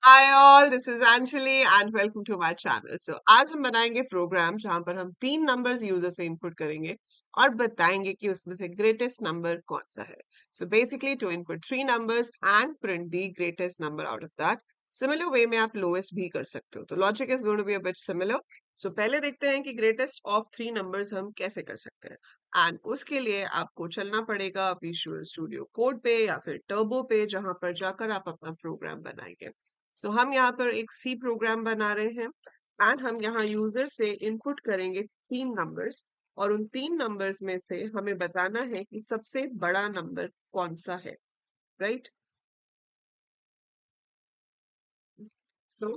Hi all, this is Anjali and welcome to my channel. So आज हम बनाएंगे programme जहां पर हम 3 नंबर्स यूजर से इनपुट करेंगे और बताएंगे कि उसमें से ग्रेटेस्ट नंबर कौन सा है। So basically to input 3 numbers and print the greatest number out of that. Similar way में आप लोएस्ट भी कर सकते हो, तो logic is going to be a bit similar. So पहले देखते हैं कि ग्रेटेस्ट ऑफ 3 नंबर्स हम कैसे कर सकते हैं, एंड उसके लिए आपको चलना पड़ेगा विजुअल स्टूडियो कोड पे या फिर टर्बो पे, जहां पर जाकर आप अपना प्रोग्राम बनाएंगे। सो हम यहाँ पर एक सी प्रोग्राम बना रहे हैं एंड हम यहाँ यूजर से इनपुट करेंगे 3 नंबर्स, और उन 3 नंबर्स में से हमें बताना है कि सबसे बड़ा नंबर कौन सा है। राइट। तो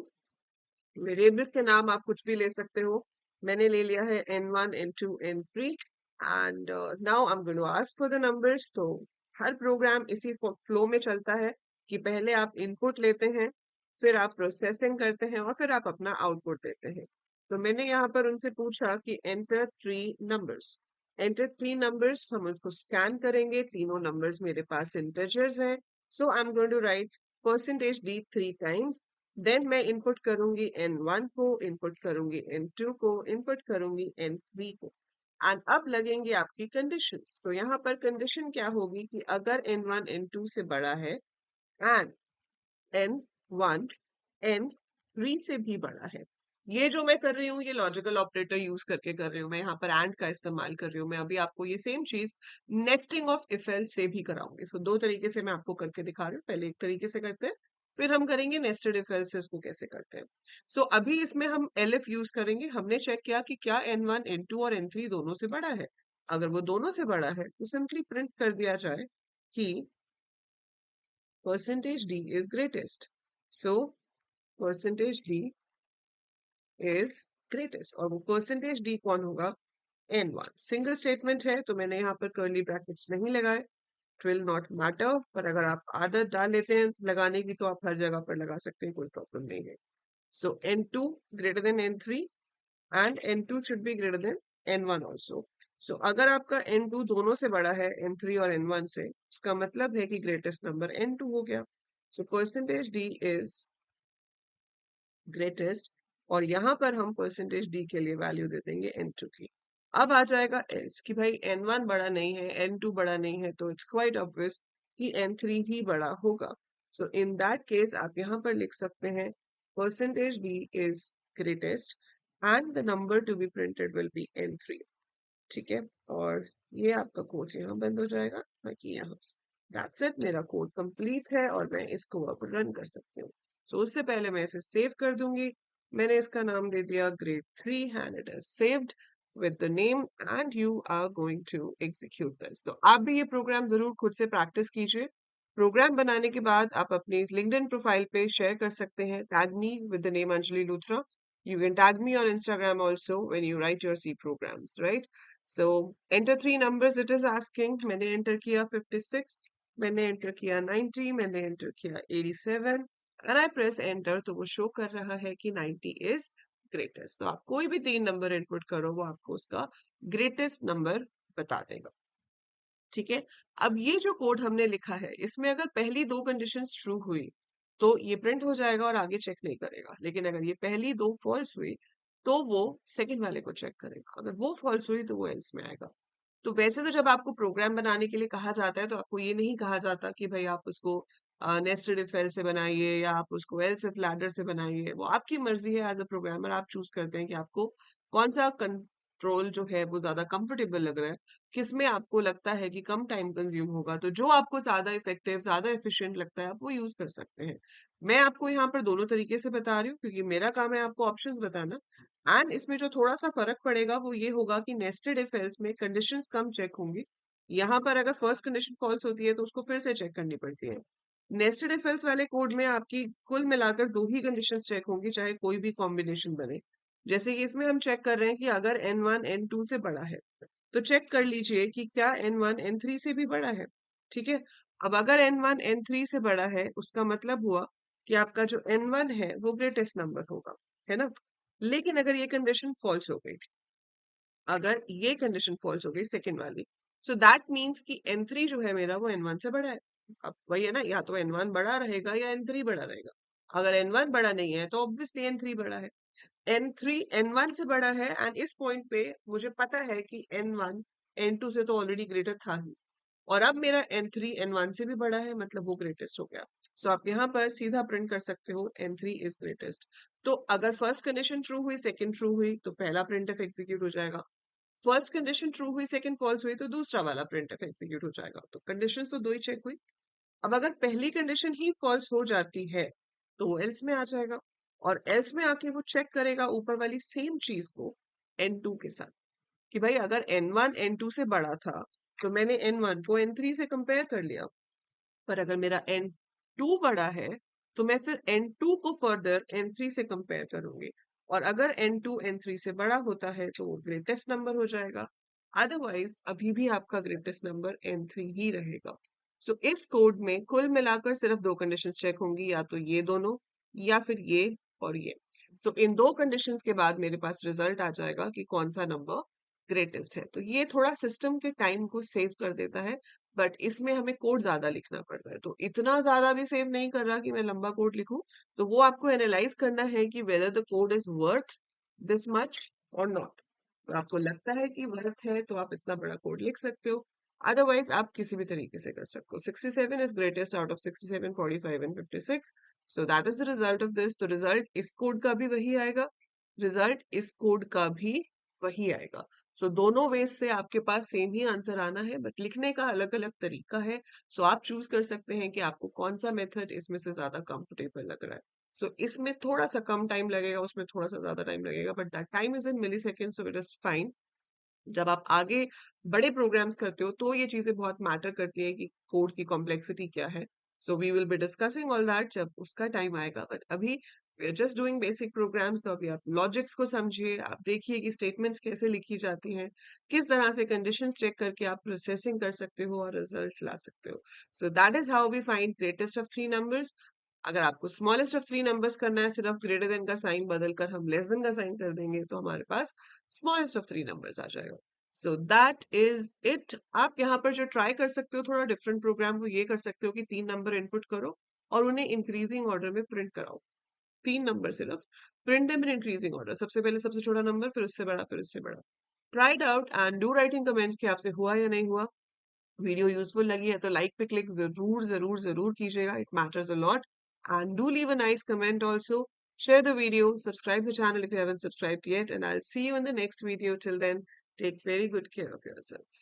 वेरिएबल्स के नाम आप कुछ भी ले सकते हो। मैंने ले लिया है n1 n2 n3 and now I am going to ask for the numbers. तो हर प्रोग्राम इसी फ्लो में चलता है कि पहले आप इनपुट लेते हैं, फिर आप प्रोसेसिंग करते हैं और फिर आप अपना आउटपुट देते हैं। तो मैंने यहाँ पर उनसे पूछा कि एंटर 3 नंबर्स। एंटर 3 नंबर्स, हम उसको स्कैन करेंगे। तीनों नंबर्स मेरे पास इंटिजर्स हैं। So I am going to write percentage d 3 times. Then मैं इनपुट करूंगी n1 को, इनपुट करूंगी n2 को, इनपुट करूंगी n3 को। एंड अब लगेंगे आपकी कंडीशंस। तो यहाँ पर कंडीशन क्या होगी कि अगर n1 n2 से बड़ा है एंड n1 n3 से भी बड़ा है। ये जो मैं कर रही हूँ ये लॉजिकल ऑपरेटर यूज करके कर रही हूँ, मैं यहाँ पर एंड का इस्तेमाल कर रही हूँ। मैं अभी आपको ये सेम चीज नेस्टिंग ऑफ इफ एल्स से भी कराऊंगी। सो दो तरीके से मैं आपको करके दिखा रही हूँ। पहले एक तरीके से करते हैं, फिर हम करेंगे नेस्टेड इफ एल्स को कैसे करते हैं। सो अभी इसमें हम एलिफ यूज करेंगे। हमने चेक किया कि क्या n1 n2 और n3 दोनों से बड़ा है। अगर वो दोनों से बड़ा है तो सिंपली प्रिंट कर दिया जाए कि percentage d is greatest. So percentage D is greatest, और वो परसेंटेज डी कौन होगा? n1। सिंगल स्टेटमेंट है तो मैंने यहाँ पर कर्ली ब्रैकेट्स नहीं लगाए। इट विल नॉट मैटर, पर अगर आप आदत डाल लेते हैं लगाने की तो आप हर जगह पर लगा सकते हैं, कोई प्रॉब्लम नहीं है। So n2 greater than n3 and n2 should be greater than n1 also. So अगर आपका n2 दोनों से बड़ा है n3 और n1 से, इसका मतलब है कि ग्रेटेस्ट नंबर n2 हो गया। So percentage D is greatest, और यहाँ पर हम परसेंटेज डी के लिए वैल्यू दे देंगे n2 की। अब आ जाएगा एल्स कि भाई n1 बड़ा नहीं है, n2 बड़ा नहीं है, तो इट्स क्वाइट ऑब्वियस कि n3 ही बड़ा होगा। सो इन दैट केस आप यहाँ पर लिख सकते हैं percentage D is greatest and the number to be printed will be n3। ठीक है, और ये आपका कोड यहाँ बंद हो जाएगा, बाकी यहाँ। दैट्स इट, मेरा कोड कंप्लीट है और मैं इसको अब रन कर सकती हूँ। सो उससे पहले मैं इसे सेव कर दूंगी। मैंने इसका नाम दे दिया grade 3 and it is saved with the name, and you are going to execute this. तो आप भी ये प्रोग्राम जरूर खुद से प्रैक्टिस कीजिए। प्रोग्राम बनाने के बाद आप अपनी लिंक्डइन प्रोफाइल पे शेयर कर सकते हैं, tag me with the name Anjali Luthra. You can tag me on Instagram also when you write your C programs, right? So enter 3 numbers it is asking. मैंने enter किया 56, मैंने enter किया 90, मैंने enter किया 87, and I press enter तो वो show कर रहा है कि 90 is greatest। तो आप कोई भी 3 नंबर इनपुट करो वो आपको उसका ग्रेटेस्ट नंबर बता देगा। ठीक है, अब ये जो कोड हमने लिखा है इसमें अगर पहली 2 कंडीशंस ट्रू हुई तो ये प्रिंट हो जाएगा और आगे चेक नहीं करेगा। लेकिन अगर ये पहली 2 फॉल्स हुई तो वो सेकंड वाले को चेक करेगा। अगर वो फॉल्स हुई तो वो एल्स में आएगा। तो वैसे तो जब आपको प्रोग्राम बनाने के लिए कहा जाता है तो आपको ये नहीं कहा जाता कि भाई आप उसको नेस्टेड इफ एल्स से बनाइए या आप उसको एल्स इफ लैडर से बनाइए। वो आपकी मर्जी है, एज अ प्रोग्रामर आप चूज करते हैं कि आपको कौन सा कंट्रोल जो है वो ज्यादा कंफर्टेबल लग रहा है, किसमें आपको लगता है कि कम टाइम कंज्यूम होगा। तो जो आपको ज्यादा इफेक्टिव, ज्यादा एफिशिएंट लगता है आप वो यूज कर सकते हैं। मैं आपको यहाँ पर दोनों तरीके से बता रही हूँ क्योंकि मेरा काम है आपको ऑप्शंस बताना। एंड इसमें जो थोड़ा सा फर्क पड़ेगा वो ये होगा कि नेस्टेड इफ एल्स में कंडीशंस कम चेक होंगी। यहाँ पर अगर फर्स्ट कंडीशन फॉल्स होती है तो उसको फिर से चेक करनी पड़ती है। नेस्टेड इफ एल्स वाले कोड में आपकी कुल मिलाकर 2 ही कंडीशंस चेक होंगी, चाहे कोई भी कॉम्बिनेशन बने। जैसे कि इसमें हम चेक कर रहे हैं कि अगर n1 n2 से बड़ा है तो चेक कर लीजिए कि क्या n1 n3 से भी बड़ा है। ठीक है, अब अगर n1 n3 से बड़ा है उसका मतलब हुआ कि आपका जो n1 है वो ग्रेटेस्ट नंबर होगा, है ना। लेकिन अगर ये कंडीशन फॉल्स हो गई, अगर ये कंडीशन फॉल्स हो गई सेकेंड वाली, सो दैट मीन्स कि n3 जो है मेरा वो n1 से बड़ा है। अब वही है ना, या तो n1 बड़ा रहेगा या n3 बड़ा रहेगा। अगर n1 बड़ा नहीं है तो ऑब्वियसली n3 बड़ा है। n3 n1 से बड़ा है एंड इस पॉइंट पे मुझे पता है कि n1 n2 से तो ऑलरेडी ग्रेटर था ही, और अब मेरा n3 n1 से भी बड़ा है, मतलब वो ग्रेटेस्ट हो गया। सो आप यहाँ पर सीधा प्रिंट कर सकते हो n3 इज ग्रेटेस्ट। तो अगर फर्स्ट कंडीशन ट्रू हुई, सेकंड ट्रू हुई, तो पहला प्रिंटफ एग्जीक्यूट हो जाएगा। फर्स्ट कंडीशन ट्रू हुई, सेकंड फॉल्स हुई, तो दूसरा वाला प्रिंटफ एग्जीक्यूट हो जाएगा। तो कंडीशन तो दो ही चेक हुई। अब अगर पहली कंडीशन ही फॉल्स हो जाती है तो वो एल्स में आ जाएगा, और एल्स में आके वो चेक करेगा ऊपर वाली सेम चीज को n2 के साथ, कि भाई अगर n1 n2 से बड़ा था तो मैंने n1 को n3 से कंपेयर कर लिया, पर अगर मेरा n2 बड़ा है तो मैं फिर n2 को फर्दर n3 से कंपेयर करूंगी, और अगर n2 n3 से बड़ा होता है तो वो ग्रेटेस्ट नंबर हो जाएगा। अदरवाइज अभी भी आपका ग्रेटेस्ट नंबर n3 ही रहेगा। सो इस कोड में कुल मिलाकर सिर्फ दो कंडीशंस चेक होंगी, या तो ये दोनों या फिर ये और ये। सो इन दो कंडीशंस के बाद मेरे पास रिजल्ट आ जाएगा कि कौन सा नंबर ग्रेटेस्ट है। तो ये थोड़ा सिस्टम के टाइम को सेव कर देता है, बट इसमें हमें कोड ज्यादा लिखना पड़ रहा है, तो इतना ज्यादा भी सेव नहीं कर रहा कि मैं लंबा कोड लिखूं। तो वो आपको एनालाइज करना है कि whether the code is worth this much और नॉट। तो आपको लगता है कि वर्थ है तो आप इतना बड़ा कोड लिख सकते हो, अदरवाइज आप किसी भी तरीके से कर सकते हो। 67 is greatest out of 67, 45 and 56। So that is the result of this. तो रिजल्ट इस कोड का भी वही आएगा, रिजल्ट इस कोड का भी वही आएगा। सो दोनों वेज से आपके पास सेम ही आंसर आना है, बट लिखने का अलग अलग तरीका है। सो आप चूज कर सकते हैं कि आपको कौन सा मेथड इसमें से ज्यादा कंफर्टेबल लग रहा है। सो इसमें थोड़ा सा कम टाइम लगेगा, उसमें थोड़ा सा ज्यादा टाइम लगेगा, but that time is in millisecond, so it is fine. जब आप आगे बड़े प्रोग्राम्स करते हो तो ये चीजें बहुत मैटर करती है कि कोड की कॉम्प्लेक्सिटी क्या है। So we will be discussing all that जब उसका टाइम आएगा, बट अभी जस्ट डूइंग बेसिक प्रोग्राम्स। तो अभी आप लॉजिक्स को समझिए, आप देखिए कि स्टेटमेंट्स कैसे लिखी जाती हैं, किस तरह से कंडीशंस चेक करके आप प्रोसेसिंग कर सकते हो और रिजल्ट ला सकते हो। So that is how we find greatest of three numbers. अगर आपको स्मॉलेस्ट ऑफ थ्री नंबर्स करना है, सिर्फ ग्रेटर देन का साइन बदलकर हम लेस देन का साइन कर देंगे, तो हमारे पास स्मॉलेस्ट ऑफ थ्री नंबर्स आ जाएगा। सो दैट इज इट। आप यहाँ पर जो ट्राई कर सकते हो थोड़ा डिफरेंट प्रोग्राम, वो ये कर सकते हो कि तीन नंबर इनपुट करो और उन्हें इंक्रीजिंग ऑर्डर में प्रिंट कराओ। तीन नंबर सिर्फ, print them in increasing order, सबसे पहले सबसे छोटा नंबर, फिर उससे बड़ा, फिर उससे बड़ा। Try it out and do writing comments कि आपसे हुआ या नहीं हुआ। वीडियो यूजफुल लगी है तो लाइक पे क्लिक जरूर जरूर जरूर कीजिएगा, it matters a lot. And do leave a nice comment also. Share the video, subscribe the channel if you haven't subscribed yet, and I'll see you in the next video. Till then, take very good care of yourself.